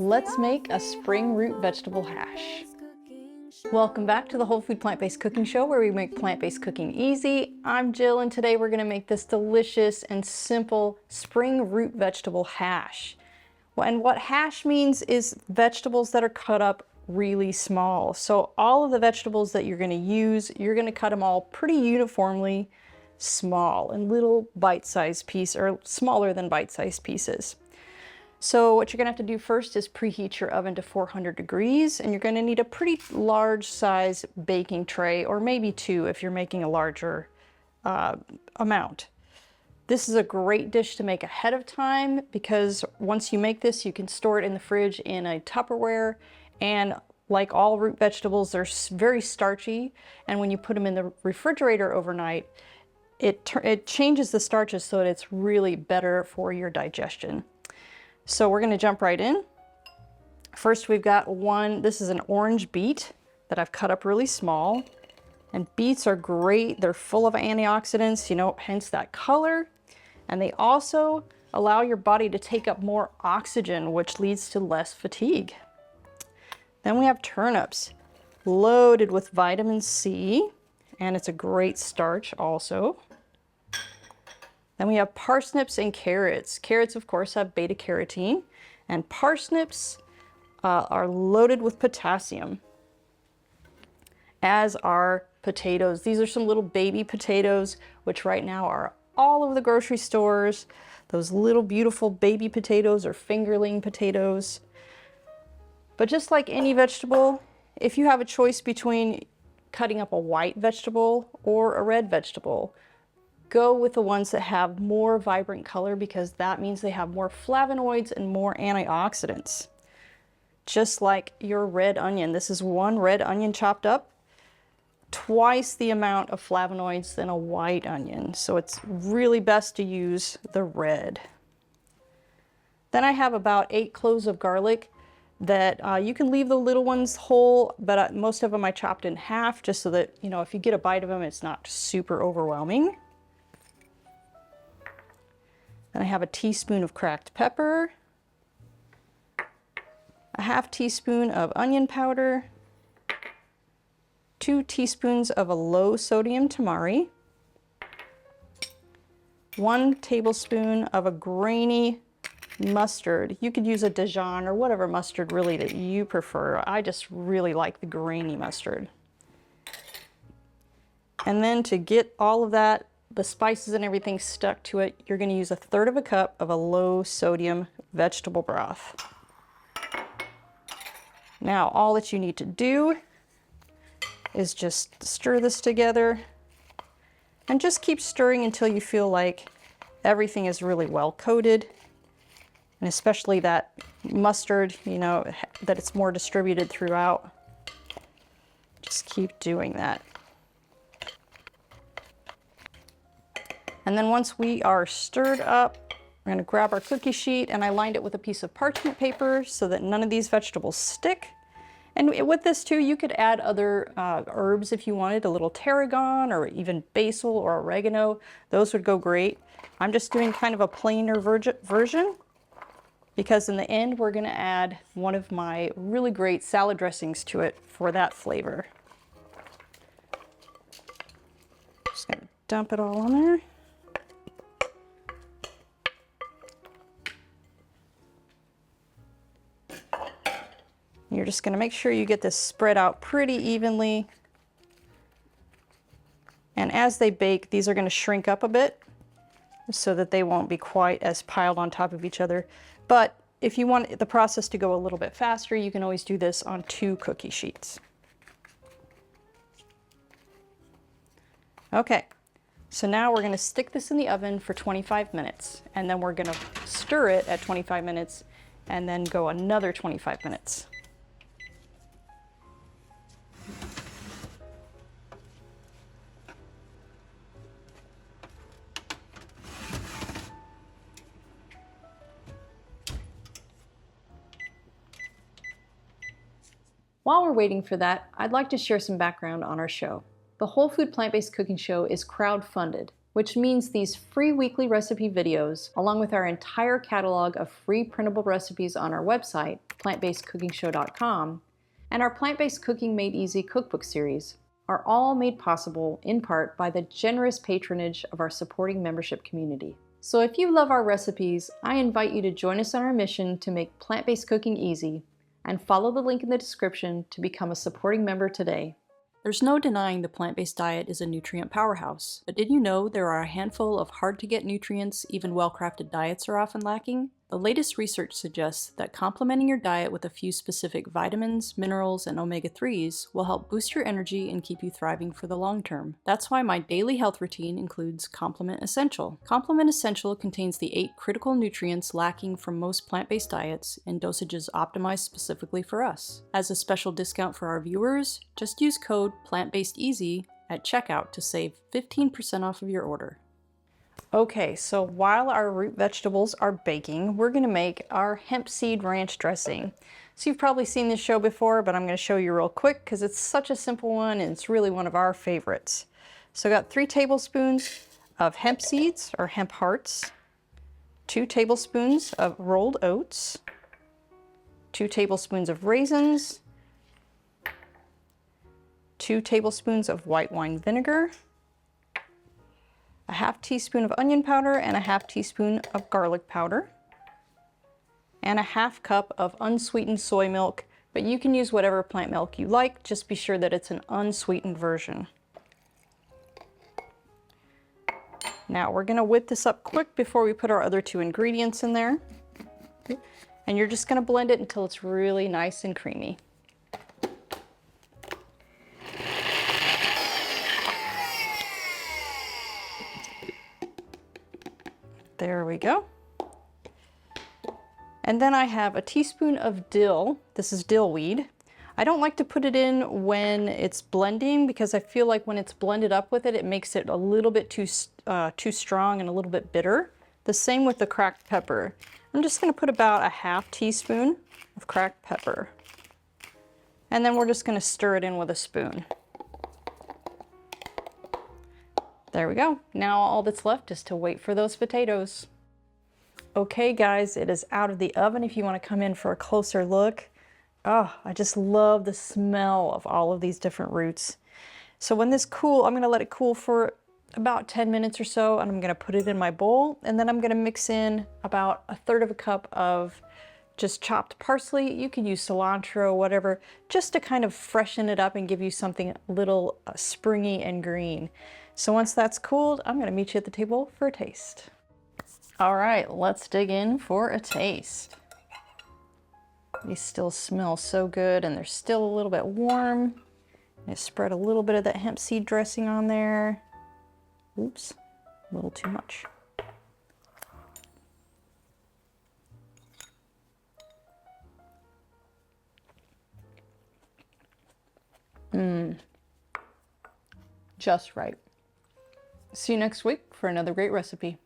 Let's make a spring root vegetable hash. Welcome back to the Whole Food Plant-Based Cooking Show, where we make plant-based cooking easy. I'm Jill, and today we're going to make this delicious and simple spring root vegetable hash. And what hash means is vegetables that are cut up really small. So all of the vegetables that you're going to use, you're going to cut them all pretty uniformly small in little bite-sized pieces, or smaller than bite-sized pieces. So what you're going to have to do first is preheat your oven to 400 degrees, and you're going to need a pretty large size baking tray, or maybe two if you're making a larger amount. This is a great dish to make ahead of time, because once you make this, you can store it in the fridge in a Tupperware, and like all root vegetables, they're very starchy, and when you put them in the refrigerator overnight, it changes the starches so that it's really better for your digestion. So we're going to jump right in. First, we've got this is an orange beet that I've cut up really small. And beets are great. They're full of antioxidants, hence that color. And they also allow your body to take up more oxygen, which leads to less fatigue. Then we have turnips, loaded with vitamin C, and it's a great starch also. Then we have parsnips and carrots. Carrots, of course, have beta carotene, and parsnips are loaded with potassium, as are potatoes. These are some little baby potatoes, which right now are all over the grocery stores. Those little beautiful baby potatoes or fingerling potatoes. But just like any vegetable, if you have a choice between cutting up a white vegetable or a red vegetable, go with the ones that have more vibrant color, because that means they have more flavonoids and more antioxidants. Just like your red onion. This is one red onion chopped up, twice the amount of flavonoids than a white onion. So it's really best to use the red. Then I have about 8 cloves of garlic that you can leave the little ones whole, but most of them I chopped in half, just so that, if you get a bite of them, it's not super overwhelming. Then I have a teaspoon of cracked pepper, a half teaspoon of onion powder, 2 teaspoons of a low sodium tamari, 1 tablespoon of a grainy mustard. You could use a Dijon or whatever mustard really that you prefer. I just really like the grainy mustard. And then to get all of that, the spices and everything stuck to it, you're going to use 1/3 cup of a low sodium vegetable broth. Now all that you need to do is just stir this together, and just keep stirring until you feel like everything is really well coated, and especially that mustard, that it's more distributed throughout. Just keep doing that. And then once we are stirred up, we're going to grab our cookie sheet, and I lined it with a piece of parchment paper so that none of these vegetables stick. And with this too, you could add other herbs if you wanted, a little tarragon or even basil or oregano. Those would go great. I'm just doing kind of a plainer version, because in the end we're going to add one of my really great salad dressings to it for that flavor. Just going to dump it all on there. You're just going to make sure you get this spread out pretty evenly. And as they bake, these are going to shrink up a bit so that they won't be quite as piled on top of each other. But if you want the process to go a little bit faster, you can always do this on 2 cookie sheets. Okay, so now we're going to stick this in the oven for 25 minutes, and then we're going to stir it at 25 minutes, and then go another 25 minutes. While we're waiting for that, I'd like to share some background on our show. The Whole Food Plant-Based Cooking Show is crowdfunded, which means these free weekly recipe videos, along with our entire catalog of free printable recipes on our website, plantbasedcookingshow.com, and our Plant-Based Cooking Made Easy cookbook series, are all made possible in part by the generous patronage of our supporting membership community. So if you love our recipes, I invite you to join us on our mission to make plant-based cooking easy, and follow the link in the description to become a supporting member today. There's no denying the plant-based diet is a nutrient powerhouse, but did you know there are a handful of hard-to-get nutrients even well-crafted diets are often lacking? The latest research suggests that complementing your diet with a few specific vitamins, minerals, and omega-3s will help boost your energy and keep you thriving for the long term. That's why my daily health routine includes Complement Essential. Complement Essential contains the 8 critical nutrients lacking from most plant-based diets in dosages optimized specifically for us. As a special discount for our viewers, just use code PLANTBASEDEASY at checkout to save 15% off of your order. Okay, so while our root vegetables are baking, we're going to make our hemp seed ranch dressing. So you've probably seen this show before, but I'm going to show you real quick because it's such a simple one and it's really one of our favorites. So I got 3 tablespoons of hemp seeds or hemp hearts, 2 tablespoons of rolled oats, 2 tablespoons of raisins, 2 tablespoons of white wine vinegar, a half teaspoon of onion powder and a half teaspoon of garlic powder, and a half cup of unsweetened soy milk, but you can use whatever plant milk you like, just be sure that it's an unsweetened version. Now we're gonna whip this up quick before we put our other 2 ingredients in there. And you're just gonna blend it until it's really nice and creamy. There we go. And then I have a teaspoon of dill. This is dill weed. I don't like to put it in when it's blending because I feel like when it's blended up with it, it makes it a little bit too strong and a little bit bitter. The same with the cracked pepper. I'm just gonna put about a half teaspoon of cracked pepper. And then we're just gonna stir it in with a spoon. There we go. Now all that's left is to wait for those potatoes. Okay guys, it is out of the oven if you want to come in for a closer look. Oh, I just love the smell of all of these different roots. So when this cools, I'm going to let it cool for about 10 minutes or so, and I'm going to put it in my bowl, and then I'm going to mix in about 1/3 cup of just chopped parsley. You can use cilantro, whatever, just to kind of freshen it up and give you something a little springy and green. So once that's cooled, I'm gonna meet you at the table for a taste. All right, let's dig in for a taste. These still smell so good and they're still a little bit warm. I spread a little bit of that hemp seed dressing on there. Oops, a little too much. Just right. See you next week for another great recipe.